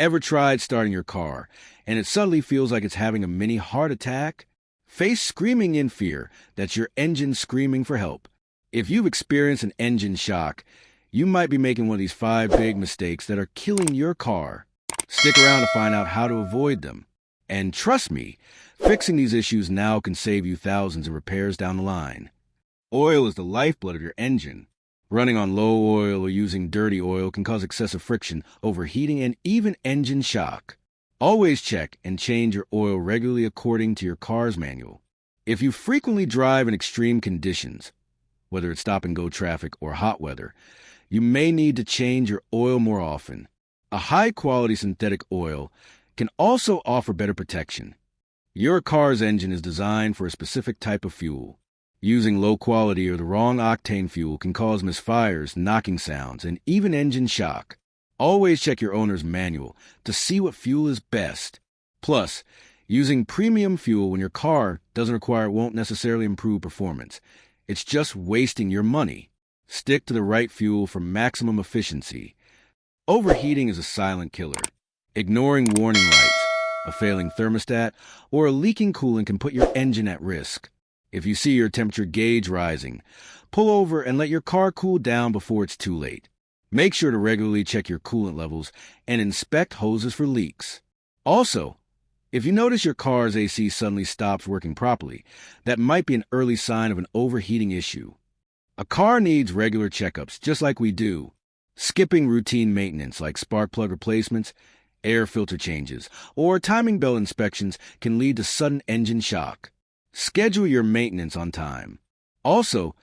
Ever tried starting your car, and it suddenly feels like it's having a mini heart attack? Face screaming in fear that's your engine screaming for help. If you've experienced an engine shock, you might be making one of these 5 big mistakes that are killing your car. Stick around to find out how to avoid them. And trust me, fixing these issues now can save you thousands in repairs down the line. Oil is the lifeblood of your engine. Running on low oil or using dirty oil can cause excessive friction, overheating, and even engine shock. Always check and change your oil regularly according to your car's manual. If you frequently drive in extreme conditions, whether it's stop-and-go traffic or hot weather, you may need to change your oil more often. A high-quality synthetic oil can also offer better protection. Your car's engine is designed for a specific type of fuel. Using low quality or the wrong octane fuel can cause misfires, knocking sounds, and even engine shock. Always check your owner's manual to see what fuel is best. Plus, using premium fuel when your car doesn't require it won't necessarily improve performance. It's just wasting your money. Stick to the right fuel for maximum efficiency. Overheating is a silent killer. Ignoring warning lights, a failing thermostat, or a leaking coolant can put your engine at risk. If you see your temperature gauge rising, pull over and let your car cool down before it's too late. Make sure to regularly check your coolant levels and inspect hoses for leaks. Also, if you notice your car's AC suddenly stops working properly, that might be an early sign of an overheating issue. A car needs regular checkups, just like we do. Skipping routine maintenance like spark plug replacements, air filter changes, or timing belt inspections can lead to sudden engine shock. Schedule your maintenance on time. Also,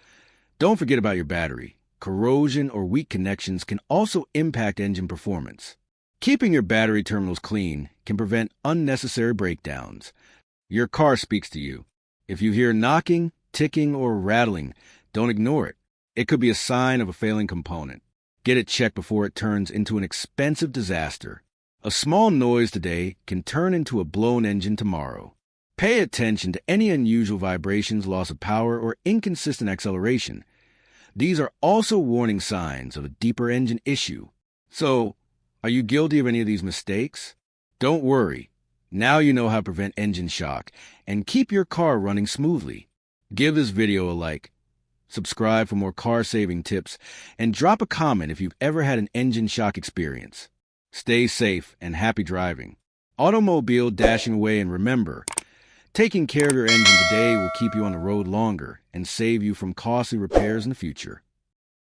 don't forget about your battery. Corrosion or weak connections can also impact engine performance. Keeping your battery terminals clean can prevent unnecessary breakdowns. Your car speaks to you. If you hear knocking, ticking, or rattling, don't ignore it. It could be a sign of a failing component. Get it checked before it turns into an expensive disaster. A small noise today can turn into a blown engine tomorrow. Pay attention to any unusual vibrations, loss of power, or inconsistent acceleration. These are also warning signs of a deeper engine issue. So, are you guilty of any of these mistakes? Don't worry. Now you know how to prevent engine shock and keep your car running smoothly. Give this video a like, subscribe for more car-saving tips, and drop a comment if you've ever had an engine shock experience. Stay safe and happy driving. Automobile dashing away, and remember, taking care of your engine today will keep you on the road longer and save you from costly repairs in the future.